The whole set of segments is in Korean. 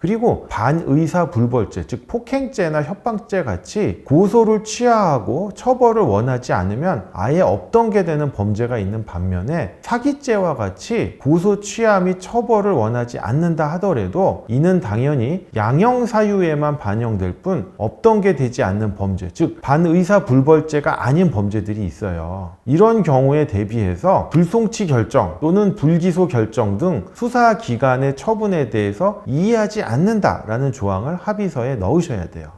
그리고 반의사불벌죄, 즉 폭행죄나 협박죄 같이 고소를 취하하고 처벌을 원하지 않으면 아예 없던 게 되는 범죄가 있는 반면에 사기죄와 같이 고소 취하 및 처벌을 원하지 않는다 하더라도 이는 당연히 양형사유에만 반영될 뿐 없던 게 되지 않는 범죄, 즉 반의사불벌죄가 아닌 범죄들이 있어요. 이런 경우에 대비해서 불송치 결정 또는 불기소 결정 등 수사기관의 처분에 대해서 이의하지 않는다라는 조항을 합의서에 넣으셔야 돼요.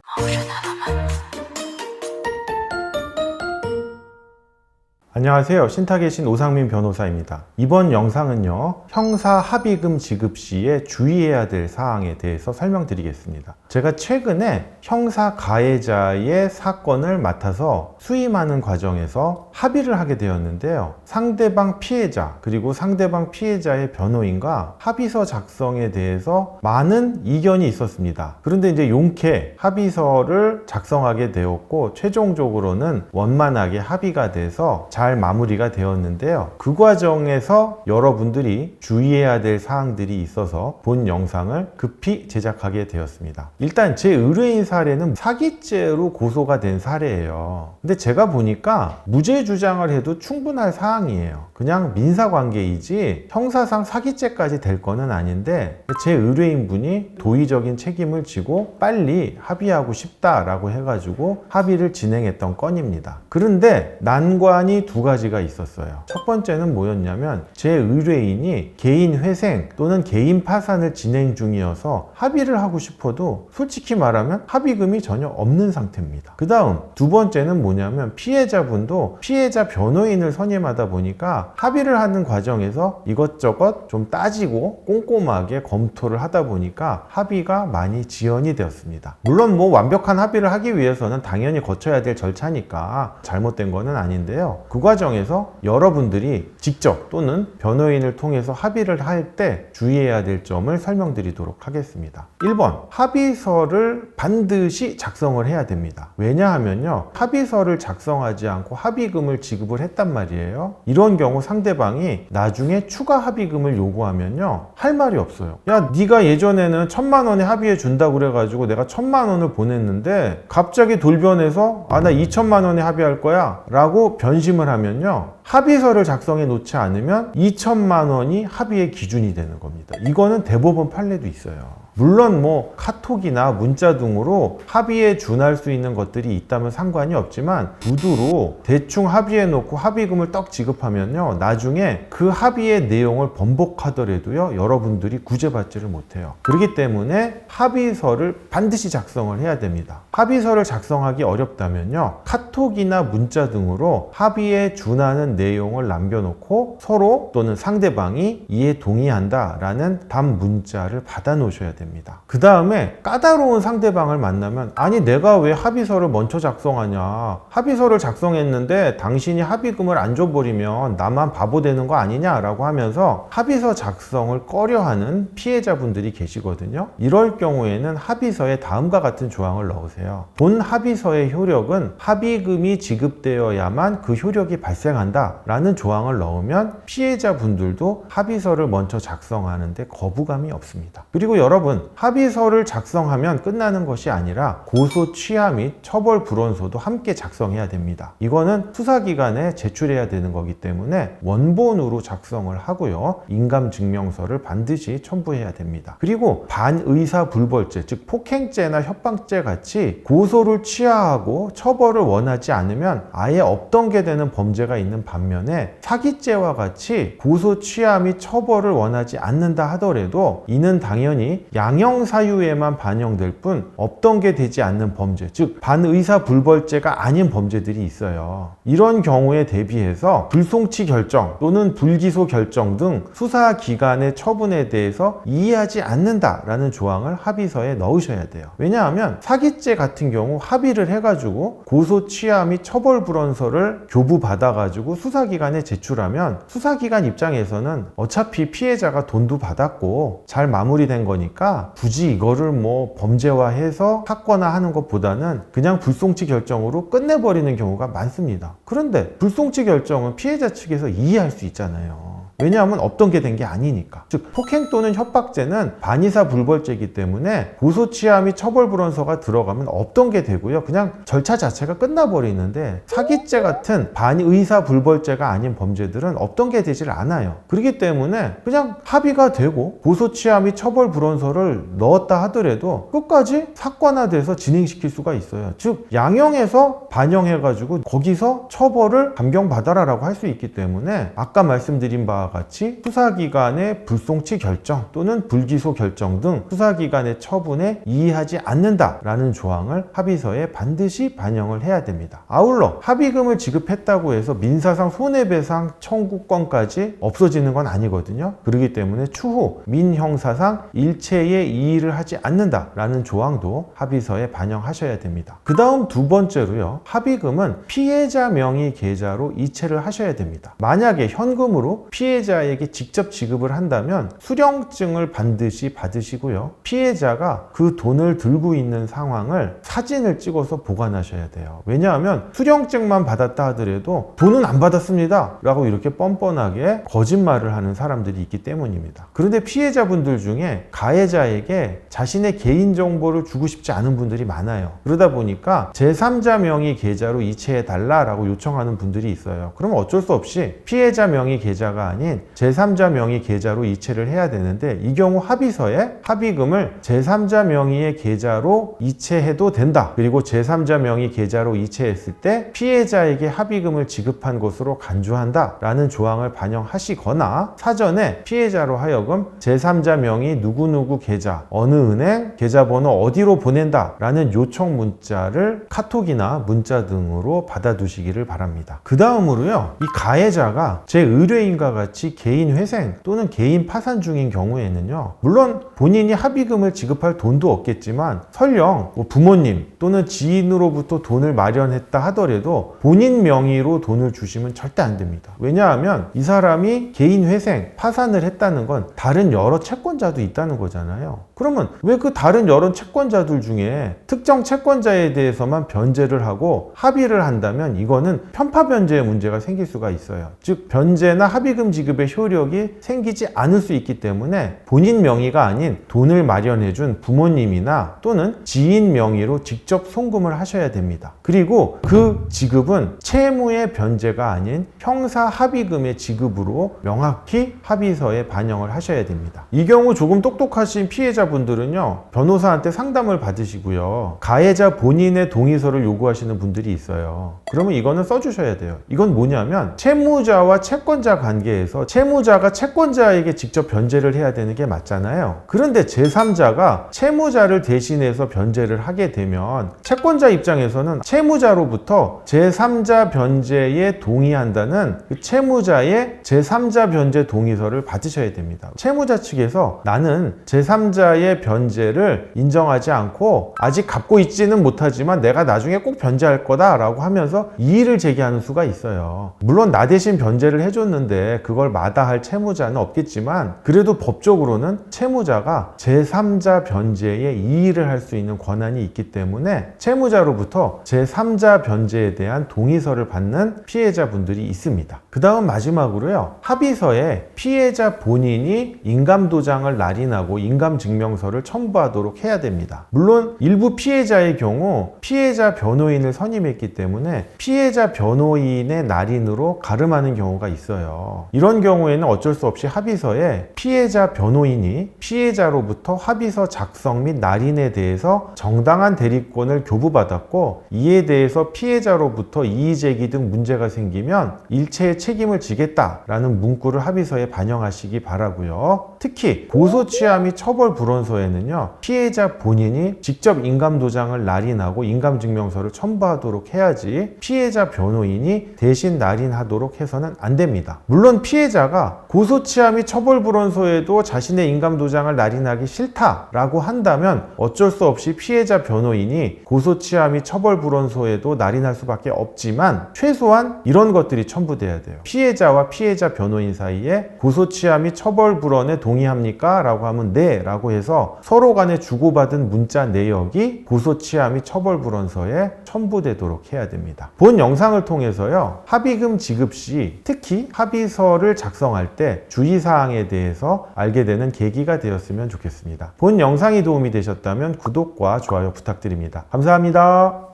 안녕하세요. 신탁의 신 오상민 변호사입니다. 이번 영상은요, 형사 합의금 지급 시에 주의해야 될 사항에 대해서 설명드리겠습니다. 제가 최근에 형사 가해자의 사건을 맡아서 수임하는 과정에서 합의를 하게 되었는데요. 상대방 피해자 그리고 상대방 피해자의 변호인과 합의서 작성에 대해서 많은 이견이 있었습니다. 그런데 이제 용케 합의서를 작성하게 되었고 최종적으로는 원만하게 합의가 돼서 잘 마무리가 되었는데요. 그 과정에서 여러분들이 주의해야 될 사항들이 있어서 본 영상을 급히 제작하게 되었습니다. 일단 제 의뢰인 사례는 사기죄로 고소가 된 사례예요. 근데 제가 보니까 무죄 주장을 해도 충분할 사항이에요. 그냥 민사관계이지 형사상 사기죄까지 될 거는 아닌데 제 의뢰인분이 도의적인 책임을 지고 빨리 합의하고 싶다라고 해가지고 합의를 진행했던 건입니다. 그런데 난관이 두 가지가 있었어요. 첫 번째는 뭐였냐면 제 의뢰인이 개인 회생 또는 개인 파산을 진행 중이어서 합의를 하고 싶어도 솔직히 말하면 합의금이 전혀 없는 상태입니다. 그 다음 두 번째는 뭐냐면 피해자분도 피해자 변호인을 선임하다 보니까 합의를 하는 과정에서 이것저것 좀 따지고 꼼꼼하게 검토를 하다 보니까 합의가 많이 지연이 되었습니다. 물론 뭐 완벽한 합의를 하기 위해서는 당연히 거쳐야 될 절차니까 잘못된 거는 아닌데요. 그 과정에서 여러분들이 직접 또는 변호인을 통해서 합의를 할 때 주의해야 될 점을 설명드리도록 하겠습니다. 1번, 합의서를 반드시 작성을 해야 됩니다. 왜냐하면요, 합의서를 작성하지 않고 합의금을 지급을 했단 말이에요. 이런 경우 상대방이 나중에 추가 합의금을 요구하면요, 할 말이 없어요. 야, 네가 예전에는 1,000만 원에 합의해 준다고 그래가지고 내가 1,000만 원을 보냈는데 갑자기 돌변해서 나 2,000만 원에 합의할 거야 라고 변심을 하면요, 합의서를 작성해 놓지 않으면 2,000만 원이 합의의 기준이 되는 겁니다. 이거는 대법원 판례도 있어요. 물론 뭐 카톡이나 문자 등으로 합의에 준할 수 있는 것들이 있다면 상관이 없지만 구두로 대충 합의해 놓고 합의금을 떡 지급하면요, 나중에 그 합의의 내용을 번복하더라도요, 여러분들이 구제받지를 못해요. 그렇기 때문에 합의서를 반드시 작성을 해야 됩니다. 합의서를 작성하기 어렵다면요, 카톡이나 문자 등으로 합의에 준하는 내용을 남겨놓고 서로 또는 상대방이 이에 동의한다 라는 답 문자를 받아 놓으셔야 됩니다. 그 다음에 까다로운 상대방을 만나면 아니 내가 왜 합의서를 먼저 작성하냐, 합의서를 작성했는데 당신이 합의금을 안 줘버리면 나만 바보 되는 거 아니냐 라고 하면서 합의서 작성을 꺼려하는 피해자분들이 계시거든요. 이럴 경우에는 합의서에 다음과 같은 조항을 넣으세요. 본 합의서의 효력은 합의금이 지급되어야만 그 효력이 발생한다 라는 조항을 넣으면 피해자분들도 합의서를 먼저 작성하는데 거부감이 없습니다. 그리고 여러분, 합의서를 작성하면 끝나는 것이 아니라 고소 취하 및 처벌 불원서도 함께 작성해야 됩니다. 이거는 수사기관에 제출해야 되는 거기 때문에 원본으로 작성을 하고요, 인감증명서를 반드시 첨부해야 됩니다. 그리고 반의사불벌죄, 즉 폭행죄나 협박죄 같이 고소를 취하하고 처벌을 원하지 않으면 아예 없던 게 되는 범죄가 있는 반면에 사기죄와 같이 고소 취하 및 처벌을 원하지 않는다 하더라도 이는 당연히 양형사유에만 반영될 뿐 없던 게 되지 않는 범죄, 즉 반의사불벌죄가 아닌 범죄들이 있어요. 이런 경우에 대비해서 불송치 결정 또는 불기소 결정 등 수사기관의 처분에 대해서 이의하지 않는다라는 조항을 합의서에 넣으셔야 돼요. 왜냐하면 사기죄 같은 경우 합의를 해가지고 고소 취하 및 처벌 불원서를 교부받아가지고 수사기관에 제출하면 수사기관 입장에서는 어차피 피해자가 돈도 받았고 잘 마무리된 거니까 굳이 이거를 뭐 범죄화해서 사건화하는 것보다는 그냥 불송치 결정으로 끝내버리는 경우가 많습니다. 그런데 불송치 결정은 피해자 측에서 이해할 수 있잖아요. 왜냐하면 없던 게 된 게 아니니까. 즉 폭행 또는 협박죄는 반의사 불벌죄이기 때문에 고소치하 및 처벌불원서가 들어가면 없던 게 되고요. 그냥 절차 자체가 끝나버리는데 사기죄 같은 반의사 불벌죄가 아닌 범죄들은 없던 게 되질 않아요. 그렇기 때문에 그냥 합의가 되고 고소치하 및 처벌불원서를 넣었다 하더라도 끝까지 사건화돼서 진행시킬 수가 있어요. 즉 양형에서 반영해가지고 거기서 처벌을 감경받아라라고 할 수 있기 때문에 아까 말씀드린 바와 같이 수사기관의 불송치 결정 또는 불기소 결정 등 수사기관의 처분에 이의하지 않는다라는 조항을 합의서에 반드시 반영을 해야 됩니다. 아울러 합의금을 지급했다고 해서 민사상 손해배상 청구권까지 없어지는 건 아니거든요. 그렇기 때문에 추후 민형사상 일체의 이의를 하지 않는다라는 조항도 합의서에 반영하셔야 됩니다. 그 다음 두 번째로요. 합의금은 피해자 명의 계좌로 이체를 하셔야 됩니다. 만약에 현금으로 피해자에게 직접 지급을 한다면 수령증을 반드시 받으시고요. 피해자가 그 돈을 들고 있는 상황을 사진을 찍어서 보관하셔야 돼요. 왜냐하면 수령증만 받았다 하더라도 돈은 안 받았습니다 라고 이렇게 뻔뻔하게 거짓말을 하는 사람들이 있기 때문입니다. 그런데 피해자분들 중에 가해자에게 자신의 개인정보를 주고 싶지 않은 분들이 많아요. 그러다 보니까 제3자 명의 계좌로 이체해달라라고 요청하는 분들이 있어요. 그러면 어쩔 수 없이 피해자 명의 계좌가 아닌 제3자 명의 계좌로 이체를 해야 되는데 이 경우 합의서에 합의금을 제3자 명의의 계좌로 이체해도 된다. 그리고 제3자 명의 계좌로 이체했을 때 피해자에게 합의금을 지급한 것으로 간주한다 라는 조항을 반영하시거나 사전에 피해자로 하여금 제3자 명의 누구누구 계좌 어느 은행 계좌번호 어디로 보낸다 라는 요청 문자를 카톡이나 문자 등으로 받아두시기를 바랍니다. 그 다음으로요. 이 가해자가 제 의뢰인과 같이 개인 회생 또는 개인 파산 중인 경우에는요. 물론 본인이 합의금을 지급할 돈도 없겠지만 설령 부모님 또는 지인으로부터 돈을 마련했다 하더라도 본인 명의로 돈을 주시면 절대 안 됩니다. 왜냐하면 이 사람이 개인 회생, 파산을 했다는 건 다른 여러 채권자도 있다는 거잖아요. 그러면 왜 그 다른 여러 채권자들 중에 특정 채권자에 대해서만 변제를 하고 합의를 한다면 이거는 편파 변제의 문제가 생길 수가 있어요. 즉 변제나 합의금 지급의 효력이 생기지 않을 수 있기 때문에 본인 명의가 아닌 돈을 마련해준 부모님이나 또는 지인 명의로 직접 송금을 하셔야 됩니다. 그리고 그 지급은 채무의 변제가 아닌 형사 합의금의 지급으로 명확히 합의서에 반영을 하셔야 됩니다. 이 경우 조금 똑똑하신 피해자분들은요. 변호사한테 상담을 받으시고요. 가해자 본인의 동의서를 요구하시는 분들이 있어요. 그러면 이거는 써주셔야 돼요. 이건 뭐냐면 채무자와 채권자 관계에서 채무자가 채권자에게 직접 변제를 해야 되는 게 맞잖아요. 그런데 제3자가 채무자를 대신해서 변제를 하게 되면 채권자 입장에서는 채무자로부터 제3자 변제에 동의한다는 그 채무자의 제3자 변제 동의서를 받으셔야 됩니다. 채무자 측에서 나는 제3자의 변제를 인정하지 않고 아직 갚고 있지는 못하지만 내가 나중에 꼭 변제할 거다 라고 하면서 이의를 제기하는 수가 있어요. 물론 나 대신 변제를 해줬는데 그걸 마다할 채무자는 없겠지만 그래도 법적으로는 채무자가 제3자 변제에 이의를 할 수 있는 권한이 있기 때문에 채무자로부터 제3자 변제에 대한 동의서를 받는 피해자분들이 있습니다. 그 다음 마지막으로요. 합의서에 피해자 본인이 인감도장을 날인하고 인감증명서를 첨부하도록 해야 됩니다. 물론 일부 피해자의 경우 피해자 변호인을 선임했기 때문에 피해자 변호인의 날인으로 가름하는 경우가 있어요. 이런 경우에는 어쩔 수 없이 합의서에 피해자 변호인이 피해자로부터 합의서 작성 및 날인에 대해서 정당한 대리권을 교부받았고 이에 대해서 피해자로부터 이의제기 등 문제가 생기면 일체의 책임을 지겠다라는 문구를 합의서에 반영하시기 바라고요. 특히 고소치하 및 처벌불원서에는요. 피해자 본인이 직접 인감도장을 날인하고 인감증명서를 첨부하도록 해야지 피해자 변호인이 대신 날인하도록 해서는 안 됩니다. 물론 피해자가 고소치하 및 처벌불원서에도 자신의 인감도장을 날인하기 싫다라고 한다면 어쩔 수 없이 피해자 변호인이 고소치하 및 처벌불원서에도 날인할 수밖에 없지만 최소한 이런 것들이 첨부돼야 돼요. 피해자와 피해자 변호인 사이에 고소치하 및 처벌불원에 동의합니까? 라고 하면 네 라고 해서 서로 간에 주고받은 문자 내역이 고소치하 및 처벌불원서에 첨부되도록 해야 됩니다. 본 영상을 통해서요, 합의금 지급 시 특히 합의서를 작성할 때 주의사항에 대해서 알게 되는 계기가 되었으면 좋겠습니다. 본 영상이 도움이 되셨다면 구독과 좋아요 부탁드립니다. 감사합니다.